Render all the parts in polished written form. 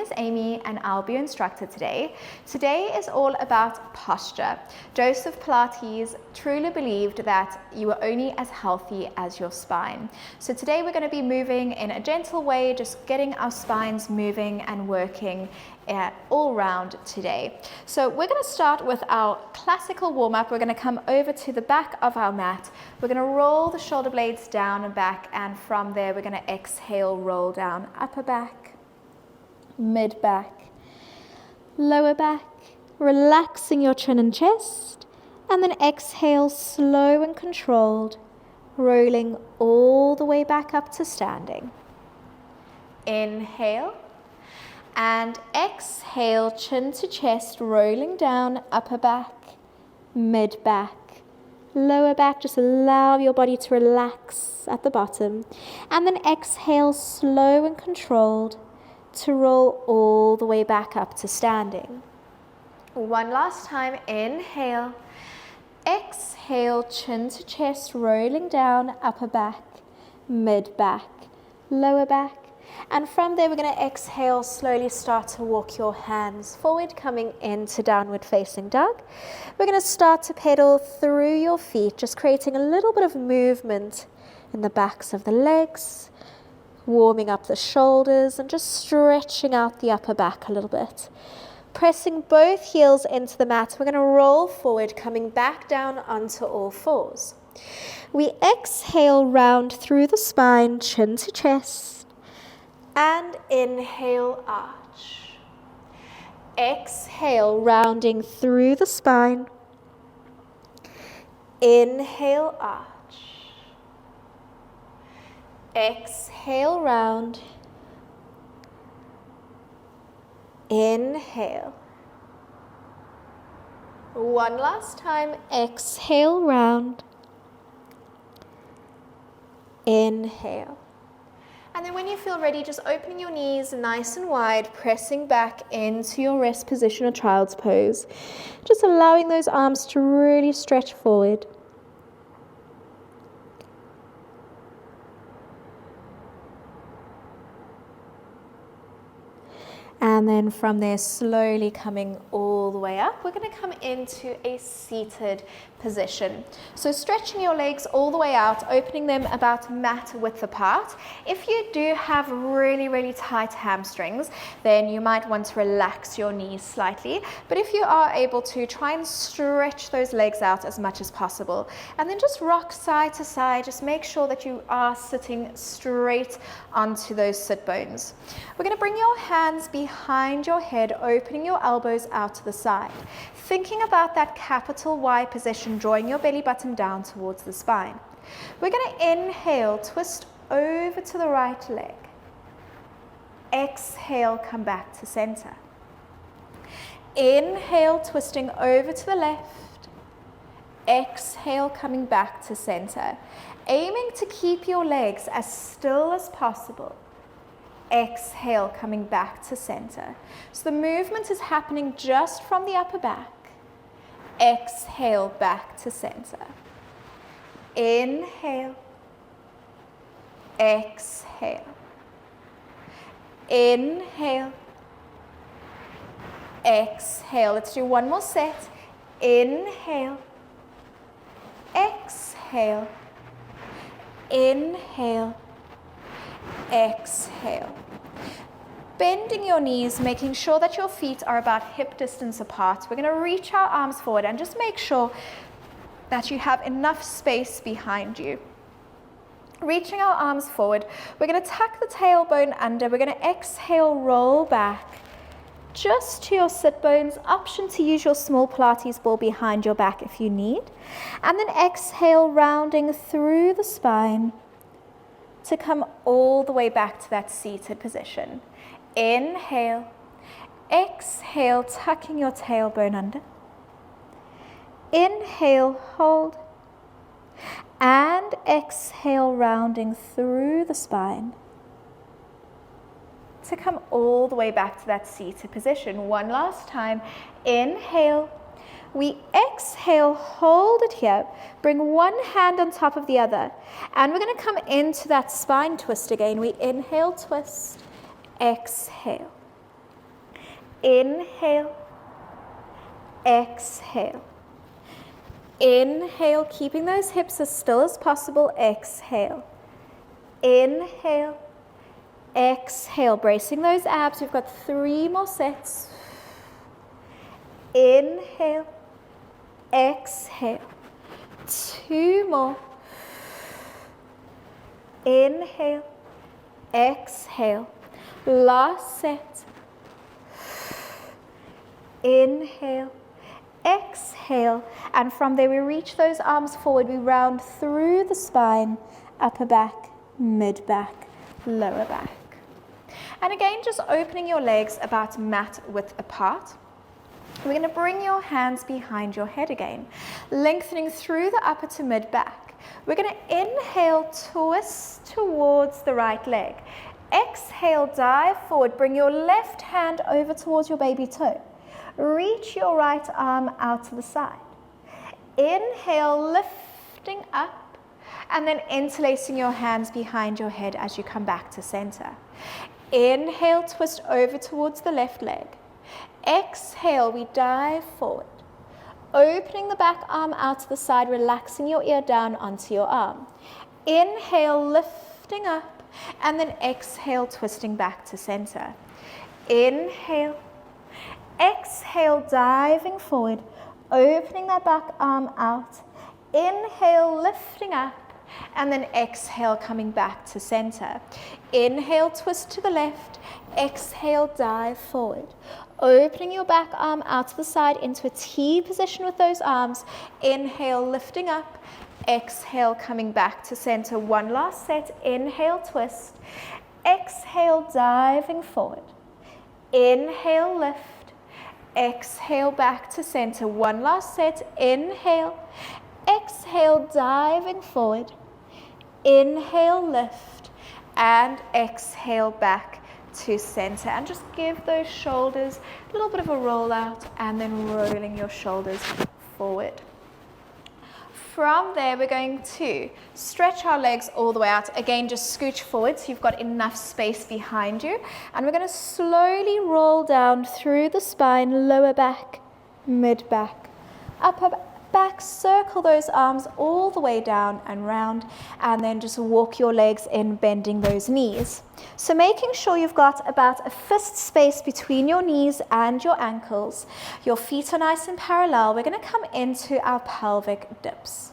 is Amy and I'll be your instructor today. Today is all about posture. Joseph Pilates truly believed that you were only as healthy as your spine. So today we're going to be moving in a gentle way, just getting our spines moving and working all round today. So we're going to start with our classical warm-up. We're going to come over to the back of our mat. We're going to roll the shoulder blades down and back, and from there we're going to exhale, roll down, upper back, mid back, lower back, relaxing your chin and chest, and then exhale, slow and controlled, rolling all the way back up to standing. Inhale and exhale, chin to chest, rolling down, upper back, mid back, lower back. Just allow your body to relax at the bottom, and then exhale, slow and controlled, to roll all the way back up to standing. One last time. Inhale, exhale, chin to chest, rolling down, upper back, mid back, lower back. And from there, we're going to exhale, slowly start to walk your hands forward, coming into downward facing dog. We're going to start to pedal through your feet, just creating a little bit of movement in the backs of the legs, warming up the shoulders and just stretching out the upper back a little bit. Pressing both heels into the mat, we're going to roll forward, coming back down onto all fours. We exhale, round through the spine, chin to chest. And inhale, arch. Exhale, rounding through the spine. Inhale, arch. Exhale, round. Inhale. One last time. Exhale, round. Inhale. And then when you feel ready, just opening your knees nice and wide, pressing back into your rest position or child's pose. Just allowing those arms to really stretch forward. And then from there, slowly coming all the way up, we're going to come into a seated position. So stretching your legs all the way out, opening them about mat width apart. If you do have really tight hamstrings, then you might want to relax your knees slightly. But if you are able to, try and stretch those legs out as much as possible. And then just rock side to side. Just make sure that you are sitting straight onto those sit bones. We're going to bring your hands behind your head, opening your elbows out to the side. Thinking about that capital Y position, drawing your belly button down towards the spine. We're going to inhale, twist over to the right leg. Exhale, come back to center. Inhale, twisting over to the left. Exhale, coming back to center. Aiming to keep your legs as still as possible. Exhale, coming back to center. So the movement is happening just from the upper back. Exhale, back to center. Inhale. Exhale. Inhale. Exhale. Let's do one more set. Inhale. Exhale. Inhale. Exhale. Bending your knees, making sure that your feet are about hip distance apart. We're going to reach our arms forward and just make sure that you have enough space behind you. Reaching our arms forward, we're going to tuck the tailbone under. We're going to exhale, roll back just to your sit bones. Option to use your small Pilates ball behind your back if you need. And then exhale, rounding through the spine to come all the way back to that seated position. Inhale, exhale, tucking your tailbone under. Inhale, hold, and exhale, rounding through the spine to come all the way back to that seated position. One last time. Inhale, we exhale, hold it here, bring one hand on top of the other, and we're going to come into that spine twist again. We inhale, twist, exhale. Inhale, exhale. Inhale, keeping those hips as still as possible. Exhale. Inhale, exhale. Bracing those abs. We've got 3 more sets. Inhale, exhale. 2 more. Inhale, exhale. Last set. Inhale, exhale, and from there we reach those arms forward. We round through the spine, upper back, mid back, lower back. And again, just opening your legs about mat width apart. We're going to bring your hands behind your head again, lengthening through the upper to mid back. We're going to inhale, twist towards the right leg. Exhale, dive forward. Bring your left hand over towards your baby toe. Reach your right arm out to the side. Inhale, lifting up, and then interlacing your hands behind your head as you come back to center. Inhale, twist over towards the left leg. Exhale, we dive forward. Opening the back arm out to the side, relaxing your ear down onto your arm. Inhale, lifting up, and then exhale, twisting back to center. Inhale, exhale, diving forward, opening that back arm out. Inhale, lifting up, and then exhale, coming back to center. Inhale, twist to the left. Exhale, dive forward. Opening your back arm out to the side into a T position with those arms. Inhale, lifting up. Exhale, coming back to center. One last set. Inhale, twist. Exhale, diving forward. Inhale, lift. Exhale, back to center. One last set. Inhale. Exhale, diving forward. Inhale, lift. And exhale, back to center. And just give those shoulders a little bit of a roll out, and then rolling your shoulders forward. From there, we're going to stretch our legs all the way out. Again, just scooch forward so you've got enough space behind you. And we're going to slowly roll down through the spine, lower back, mid back, upper back. Circle those arms all the way down and round, and then just walk your legs in, bending those knees. So making sure you've got about a fist space between your knees and your ankles. Your feet are nice and parallel. We're going to come into our pelvic dips.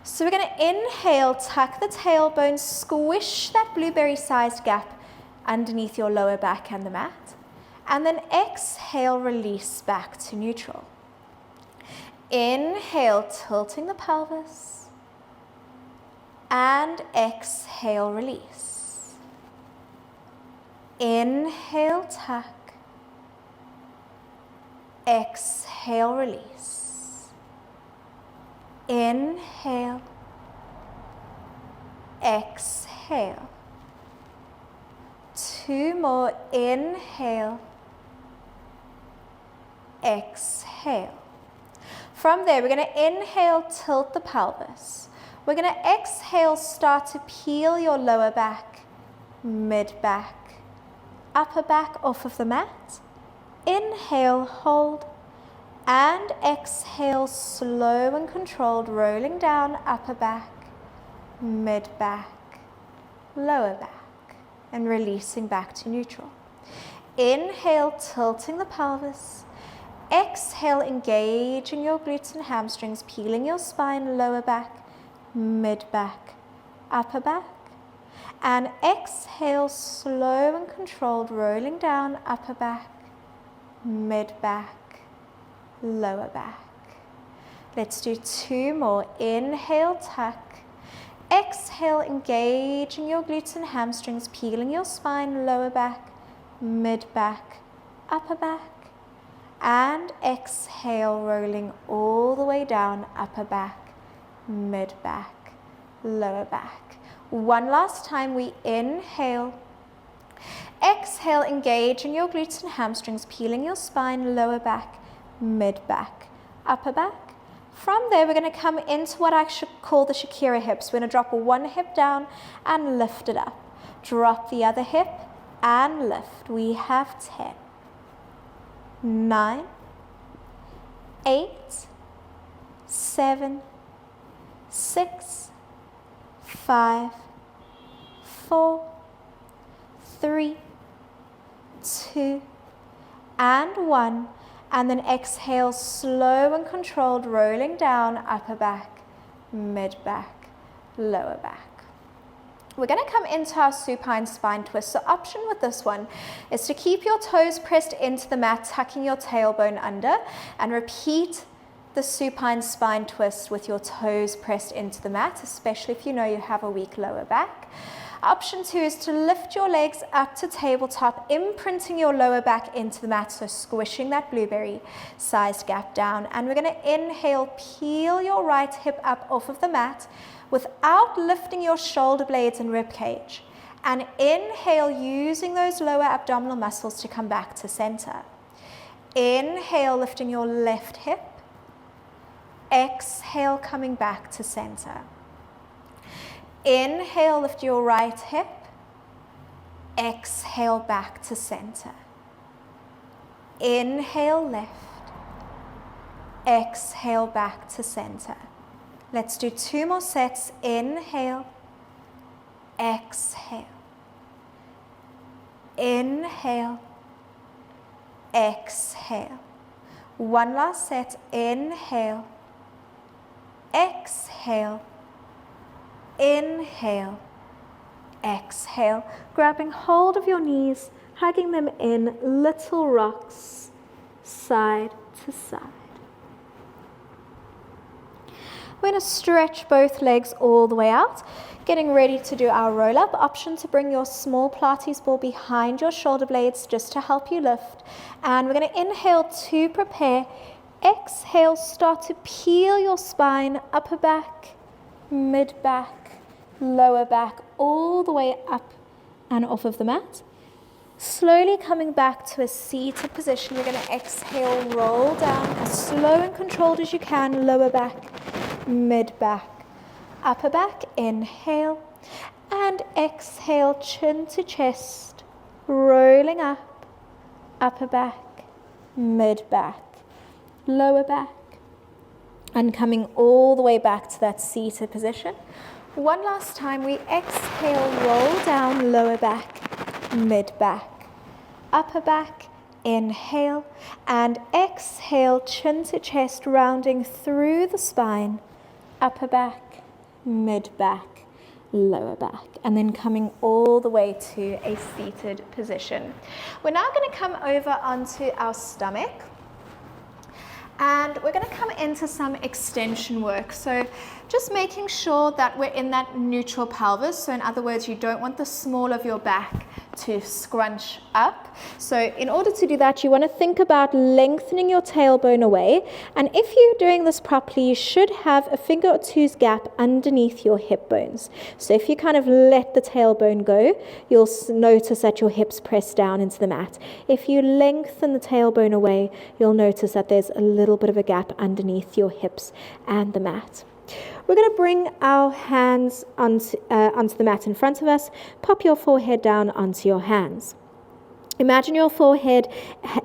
So we're going to inhale, tuck the tailbone, squish that blueberry-sized gap underneath your lower back and the mat. And then exhale, release back to neutral. Inhale, tilting the pelvis. And exhale, release. Inhale, tuck. Exhale, release. Inhale. Exhale. 2 more. Inhale. Exhale. From there, we're going to inhale, tilt the pelvis. We're going to exhale, start to peel your lower back, mid back, upper back off of the mat. Inhale, hold, and exhale, slow and controlled, rolling down upper back, mid back, lower back, and releasing back to neutral. Inhale, tilting the pelvis. Exhale, engaging your glutes and hamstrings, peeling your spine, lower back, mid back, upper back. And exhale, slow and controlled, rolling down upper back, mid back, lower back. Let's do 2 more. Inhale, tuck. Exhale, engaging your glutes and hamstrings, peeling your spine, lower back, mid back, upper back. And exhale, rolling all the way down, upper back, mid back, lower back. One last time, we inhale. Exhale, engaging your glutes and hamstrings, peeling your spine, lower back, mid back, upper back. From there, we're going to come into what I should call the Shakira hips. We're going to drop one hip down and lift it up. Drop the other hip and lift. We have 10. 9, 8, 7, 6, 5, 4, 3, 2, and 1. And then exhale, slow and controlled, rolling down, upper back, mid back, lower back. We're going to come into our supine spine twist. So option with this one is to keep your toes pressed into the mat, tucking your tailbone under, and repeat the supine spine twist with your toes pressed into the mat, especially if you know you have a weak lower back. Option 2 is to lift your legs up to tabletop, imprinting your lower back into the mat, so squishing that blueberry sized gap down. And we're going to inhale, peel your right hip up off of the mat without lifting your shoulder blades and rib cage. And inhale, using those lower abdominal muscles to come back to center. Inhale, lifting your left hip. Exhale, coming back to center. Inhale, lift your right hip. Exhale, back to center. Inhale, lift. Exhale, back to center. Let's do 2 more sets. Inhale. Exhale. Inhale. Exhale. One last set. Inhale. Exhale. Inhale. Exhale. Grabbing hold of your knees, hugging them in, little rocks, side to side. We're going to stretch both legs all the way out, getting ready to do our roll-up. Option to bring your small Pilates ball behind your shoulder blades just to help you lift. And we're going to inhale to prepare. Exhale, start to peel your spine, upper back, mid back, lower back, all the way up and off of the mat. Slowly coming back to a seated position, you're going to exhale, roll down as slow and controlled as you can, lower back, mid back, upper back, inhale, and exhale, chin to chest, rolling up, upper back, mid back, lower back, and coming all the way back to that seated position. One last time, we exhale, roll down, lower back, mid back, upper back, inhale, and exhale, chin to chest, rounding through the spine, upper back, mid back, lower back, and then coming all the way to a seated position. We're now going to come over onto our stomach, and we're going to come into some extension work. So just making sure that we're in that neutral pelvis. So in other words, you don't want the small of your back to scrunch up. So in order to do that, you want to think about lengthening your tailbone away. And if you're doing this properly, you should have a finger or two's gap underneath your hip bones. So if you kind of let the tailbone go, you'll notice that your hips press down into the mat. If you lengthen the tailbone away, you'll notice that there's a little bit of a gap underneath your hips and the mat. We're going to bring our hands onto the mat in front of us. Pop your forehead down onto your hands. Imagine your forehead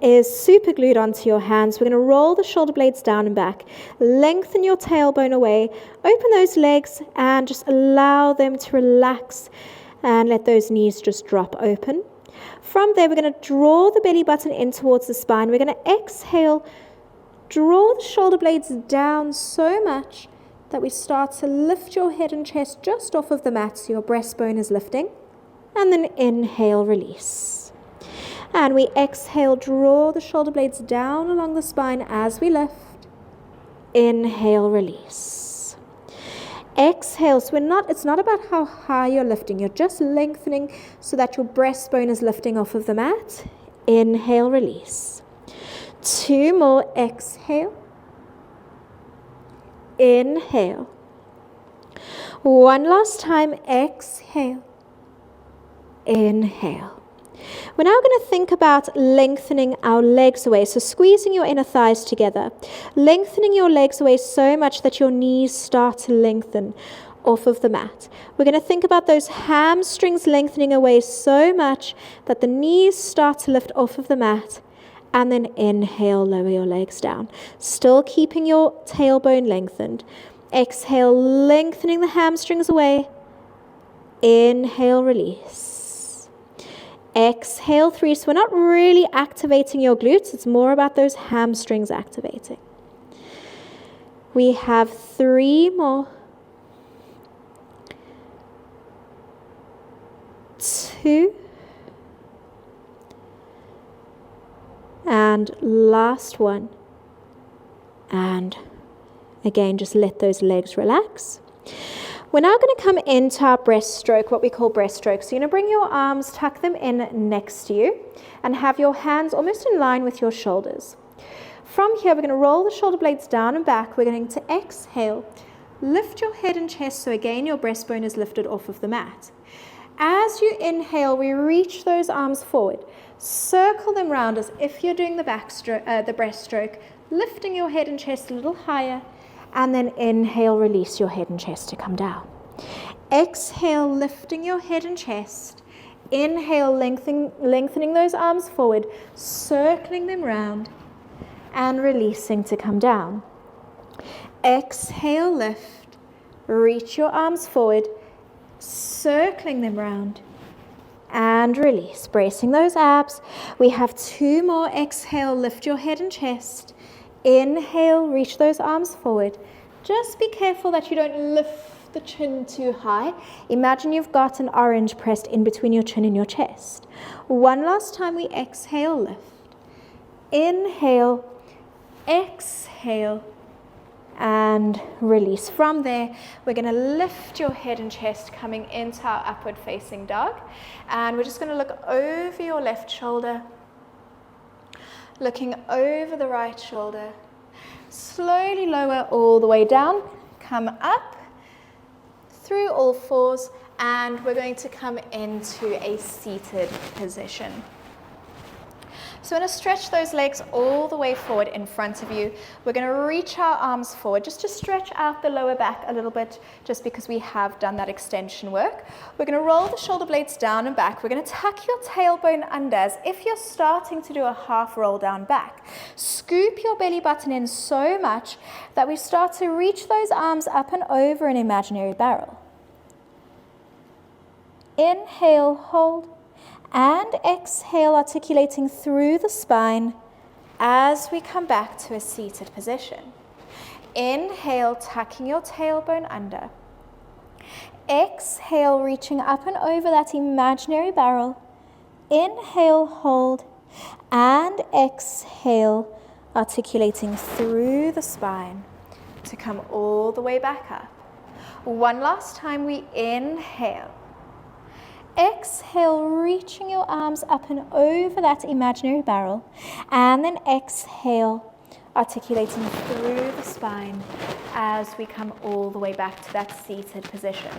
is super glued onto your hands. We're going to roll the shoulder blades down and back. Lengthen your tailbone away. Open those legs and just allow them to relax and let those knees just drop open. From there, we're going to draw the belly button in towards the spine. We're going to exhale, draw the shoulder blades down so much that we start to lift your head and chest just off of the mat so your breastbone is lifting. And then inhale, release. And we exhale, draw the shoulder blades down along the spine as we lift. Inhale, release. Exhale, so it's not about how high you're lifting, you're just lengthening so that your breastbone is lifting off of the mat. Inhale, release. 2 more, exhale. Inhale. One last time, exhale. Inhale. We're now going to think about lengthening our legs away. So squeezing your inner thighs together. Lengthening your legs away so much that your knees start to lengthen off of the mat. We're going to think about those hamstrings lengthening away so much that the knees start to lift off of the mat. And then inhale, lower your legs down. Still keeping your tailbone lengthened. Exhale, lengthening the hamstrings away. Inhale, release. Exhale, 3. So we're not really activating your glutes. It's more about those hamstrings activating. We have 3 more. 2. And last one. And again, just let those legs relax. We're now going to come into our breaststroke, what we call breaststroke. So you're going to bring your arms, tuck them in next to you, and have your hands almost in line with your shoulders. From here, we're going to roll the shoulder blades down and back. We're going to exhale, lift your head and chest, so again, your breastbone is lifted off of the mat. As you inhale, we reach those arms forward. Circle them round as if you're doing the breaststroke, lifting your head and chest a little higher, and then inhale, release your head and chest to come down. Exhale, lifting your head and chest. Inhale, lengthening those arms forward, circling them round, and releasing to come down. Exhale, lift, reach your arms forward, circling them round, and release, bracing those abs. We have 2 more. Exhale, lift your head and chest. Inhale, reach those arms forward. Just be careful that you don't lift the chin too high. Imagine you've got an orange pressed in between your chin and your chest. One last time, we exhale, lift. Inhale, exhale, and release. From there, we're going to lift your head and chest coming into our upward facing dog. And we're just going to look over your left shoulder, looking over the right shoulder. Slowly lower all the way down, come up through all 4s, and we're going to come into a seated position. So we're going to stretch those legs all the way forward in front of you. We're going to reach our arms forward just to stretch out the lower back a little bit, just because we have done that extension work. We're going to roll the shoulder blades down and back. We're going to tuck your tailbone under as if you're starting to do a half roll down back. Scoop your belly button in so much that we start to reach those arms up and over an imaginary barrel. Inhale, hold. And exhale, articulating through the spine as we come back to a seated position. Inhale, tucking your tailbone under. Exhale, reaching up and over that imaginary barrel. Inhale, hold. And exhale, articulating through the spine to come all the way back up. One last time, we inhale. Exhale, reaching your arms up and over that imaginary barrel, and then exhale, articulating through the spine as we come all the way back to that seated position.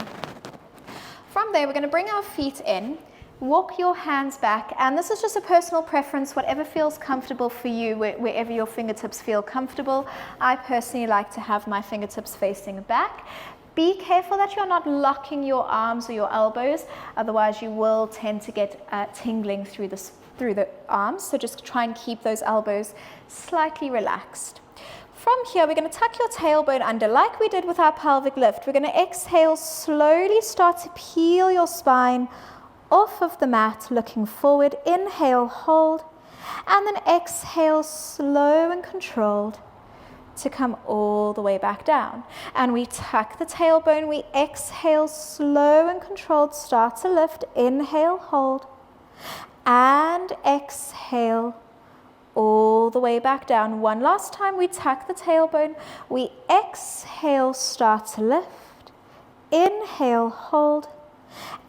From there, we're going to bring our feet in, walk your hands back, and this is just a personal preference, whatever feels comfortable for you, wherever your fingertips feel comfortable. I personally like to have my fingertips facing back. Be careful that you're not locking your arms or your elbows, otherwise you will tend to get tingling through the arms, so just try and keep those elbows slightly relaxed. From here, we're going to tuck your tailbone under like we did with our pelvic lift. We're going to exhale, slowly start to peel your spine off of the mat, looking forward. Inhale, hold, and then exhale, slow and controlled, to come all the way back down. And we tuck the tailbone, we exhale, slow and controlled, start to lift. Inhale, hold, and exhale, all the way back down. One last time, we tuck the tailbone, we exhale, start to lift. Inhale, hold,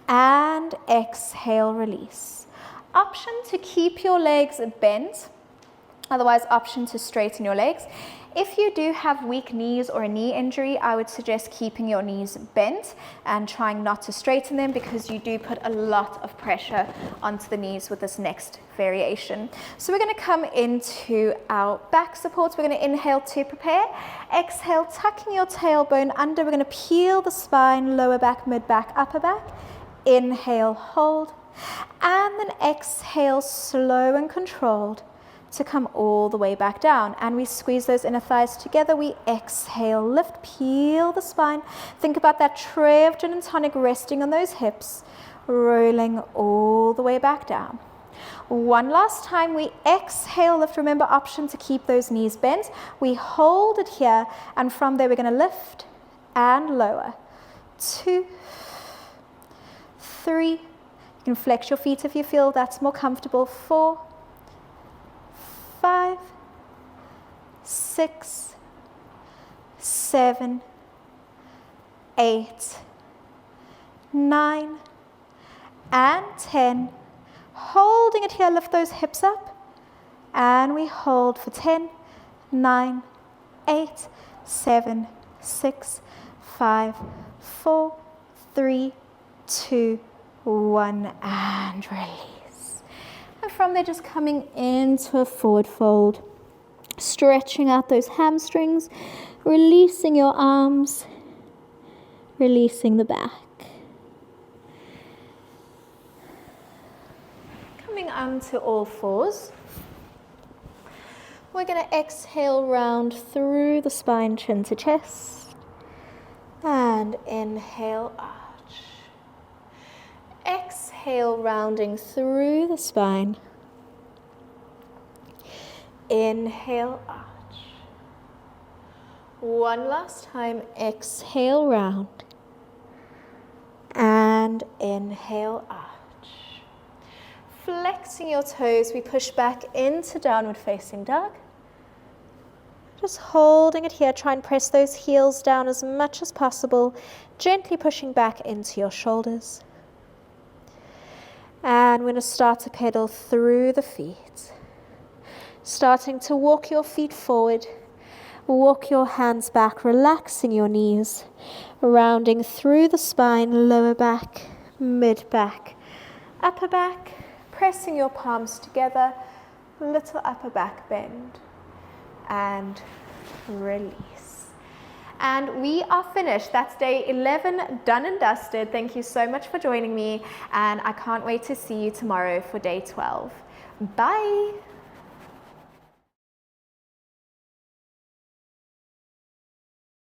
and exhale, release. Option to keep your legs bent, otherwise option to straighten your legs. If you do have weak knees or a knee injury, I would suggest keeping your knees bent and trying not to straighten them, because you do put a lot of pressure onto the knees with this next variation. So we're going to come into our back supports. We're going to inhale to prepare. Exhale, tucking your tailbone under. We're going to peel the spine, lower back, mid back, upper back. Inhale, hold, and then exhale, slow and controlled, to come all the way back down. And we squeeze those inner thighs together. We exhale, lift, peel the spine. Think about that tray of gin and tonic resting on those hips, rolling all the way back down. One last time, we exhale, lift. Remember, option to keep those knees bent. We hold it here, and from there we're going to lift and lower. 2, 3. You can flex your feet if you feel that's more comfortable. 4, 5, 6, 7, 8, 9, and 10. Holding it here, lift those hips up, and we hold for 10, 9, 8, 7, 6, 5, 4, 3, 2, 1, and release. And from there, just coming into a forward fold, stretching out those hamstrings, releasing your arms, releasing the back. Coming onto all fours, we're going to exhale round through the spine, chin to chest, and inhale, arch. Exhale, rounding through the spine. Inhale, arch. One last time, exhale, round, and inhale, arch. Flexing your toes, we push back into downward facing dog. Just holding it here, try and press those heels down as much as possible, gently pushing back into your shoulders. And we're going to start to pedal through the feet. Starting to walk your feet forward, walk your hands back, relaxing your knees, rounding through the spine, lower back, mid back, upper back, pressing your palms together, little upper back bend, and release. And we are finished. That's day 11 done and dusted. Thank you so much for joining me, and I can't wait to see you tomorrow for day 12. Bye.